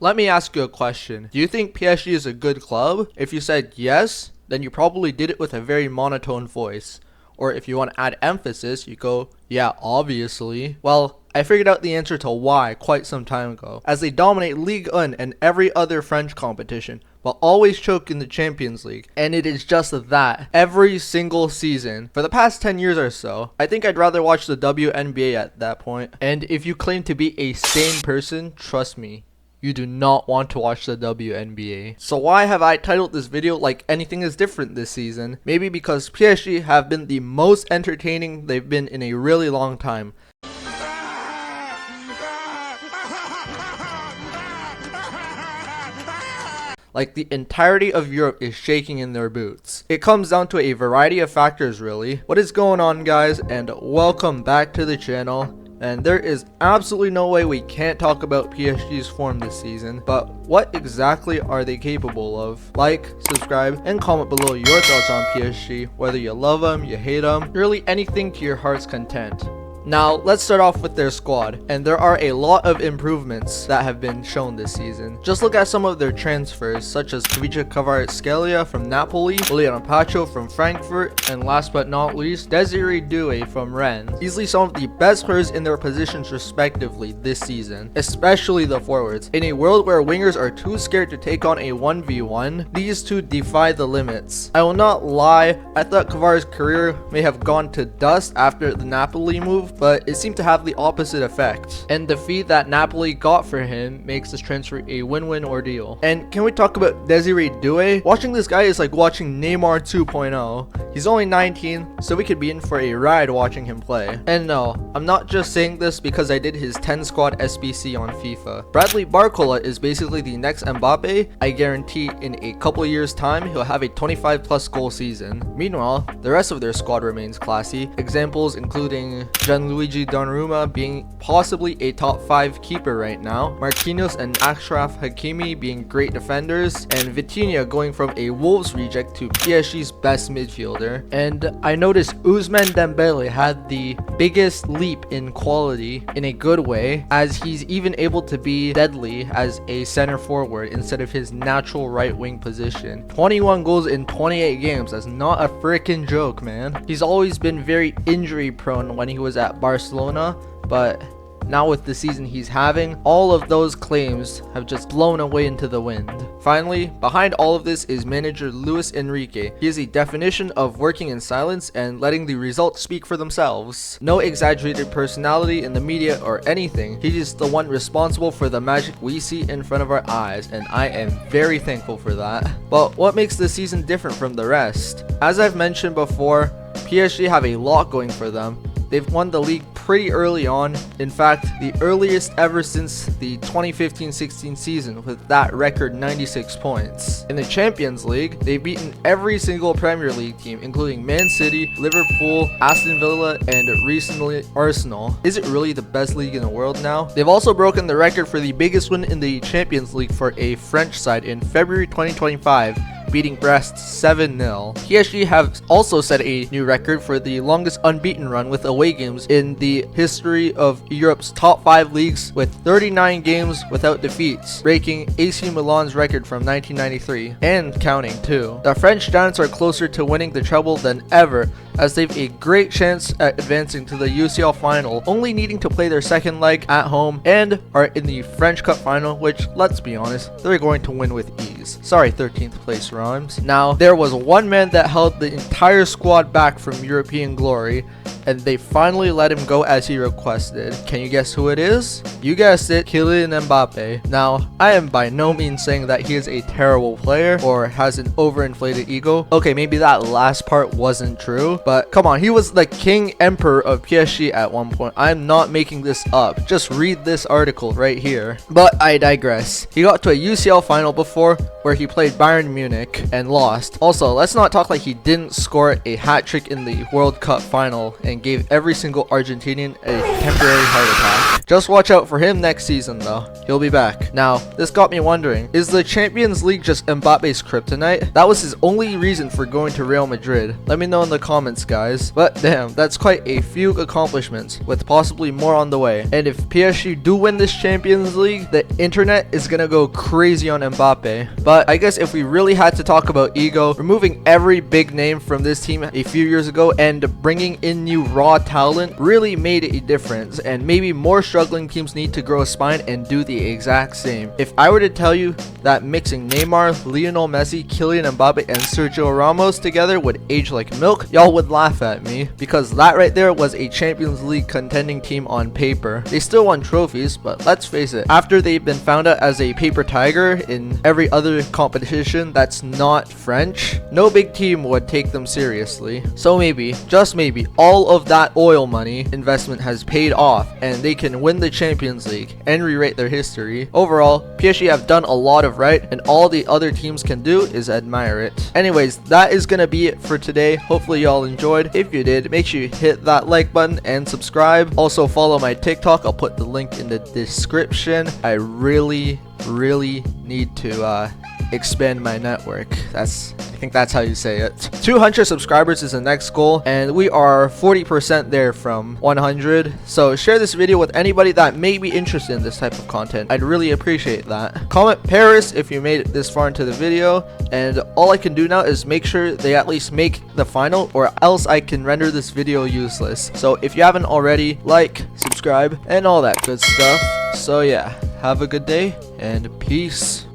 Let me ask you a question. Do you think PSG is a good club? If you said yes, then you probably did it with a very monotone voice. Or if you want to add emphasis, you go, yeah, obviously. Well, I figured out the answer to why quite some time ago, as they dominate Ligue 1 and every other French competition, but always choke in the Champions League. And it is just that every single season for the past 10 years or so. I think I'd rather watch the WNBA at that point. And if you claim to be a sane person, trust me, you do not want to watch the WNBA. So why have I titled this video like anything is different this season? Maybe because PSG have been the most entertaining they've been in a really long time. Like the entirety of Europe is shaking in their boots. It comes down to a variety of factors really. What is going on, guys, and welcome back to the channel. And there is absolutely no way we can't talk about PSG's form this season, but what exactly are they capable of? Like, subscribe, and comment below your thoughts on PSG, whether you love them, you hate them, really anything to your heart's content. Now, let's start off with their squad, and there are a lot of improvements that have been shown this season. Just look at some of their transfers, such as Kavica Kvaratskhelia from Napoli, William Pacho from Frankfurt, and last but not least, Desiree Doué from Rennes. Easily some of the best players in their positions respectively this season, especially the forwards. In a world where wingers are too scared to take on a 1v1, these two defy the limits. I will not lie, I thought Kvara's career may have gone to dust after the Napoli move, but it seemed to have the opposite effect. And the fee that Napoli got for him makes this transfer a win-win ordeal. And can we talk about Desiree Doué? Watching this guy is like watching Neymar 2.0. He's only 19, so we could be in for a ride watching him play. And no, I'm not just saying this because I did his 10 squad SBC on FIFA. Bradley Barcola is basically the next Mbappe. I guarantee in a couple of years time, he'll have a 25 plus goal season. Meanwhile, the rest of their squad remains classy. Examples including Gianluigi Donnarumma being possibly a top 5 keeper right now, Marquinhos and Achraf Hakimi being great defenders, and Vitinha going from a Wolves reject to PSG's best midfielder. And I noticed Ousmane Dembele had the biggest leap in quality in a good way, as he's even able to be deadly as a center forward instead of his natural right wing position. 21 goals in 28 games, that's not a freaking joke, man. He's always been very injury prone when he was at Barcelona, but now with the season he's having, all of those claims have just blown away into the wind. Finally, behind all of this is manager Luis Enrique. He is a definition of working in silence and letting the results speak for themselves. No exaggerated personality in the media or anything. He is the one responsible for the magic we see in front of our eyes, and I am very thankful for that. But what makes this season different from the rest? As I've mentioned before, PSG have a lot going for them. They've won the league pretty early on, in fact the earliest ever since the 2015-16 season, with that record 96 points. In the Champions League, they've beaten every single Premier League team, including Man City, Liverpool, Aston Villa, and recently Arsenal. Is it really the best league in the world now? They've also broken the record for the biggest win in the Champions League for a French side in February 2025, beating Brest 7-0. PSG have also set a new record for the longest unbeaten run with away games in the history of Europe's top 5 leagues, with 39 games without defeats, breaking AC Milan's record from 1993, and counting too. The French Giants are closer to winning the treble than ever, as they've a great chance at advancing to the UCL final, only needing to play their second leg at home, and are in the French Cup final, which, let's be honest, they're going to win with ease. Sorry, 13th place rhymes. Now, there was one man that held the entire squad back from European glory, and they finally let him go as he requested. Can you guess who it is? You guessed it, Kylian Mbappe. Now, I am by no means saying that he is a terrible player or has an overinflated ego. Okay, maybe that last part wasn't true, but come on, he was the king emperor of PSG at one point. I'm not making this up. Just read this article right here. But I digress. He got to a UCL final before, where he played Bayern Munich and lost. Also, let's not talk like he didn't score a hat trick in the World Cup final and and gave every single Argentinian a temporary heart attack. Just watch out for him next season though. He'll be back. Now, this got me wondering, is the Champions League just Mbappe's kryptonite? That was his only reason for going to Real Madrid. Let me know in the comments, guys. But damn, that's quite a few accomplishments, with possibly more on the way. And if PSG do win this Champions League, the internet is gonna go crazy on Mbappe. But I guess if we really had to talk about ego, removing every big name from this team a few years ago and bringing in new raw talent really made a difference, and maybe more struggling teams need to grow a spine and do the exact same. If I were to tell you that mixing Neymar, Lionel Messi, Kylian Mbappe, and Sergio Ramos together would age like milk, y'all would laugh at me, because that right there was a Champions League contending team on paper. They still won trophies, but let's face it, after they've been found out as a paper tiger in every other competition that's not French, no big team would take them seriously. So maybe, just maybe, all of that oil money investment has paid off and they can win the Champions League and rewrite their history. Overall, PSG have done a lot of right, and all the other teams can do is admire it. Anyways, that is gonna be it for today. Hopefully y'all enjoyed. If you did, make sure you hit that like button and subscribe. Also follow my TikTok. I'll put the link in the description. I really need to expand my network. I think that's how you say it. 200 subscribers is the next goal, and we are 40% there from 100. So share this video with anybody that may be interested in this type of content. I'd really appreciate that. Comment Paris if you made it this far into the video, and all I can do now is make sure they at least make the final, or else I can render this video useless. So if you haven't already, like, subscribe, and all that good stuff. So yeah, have a good day and peace.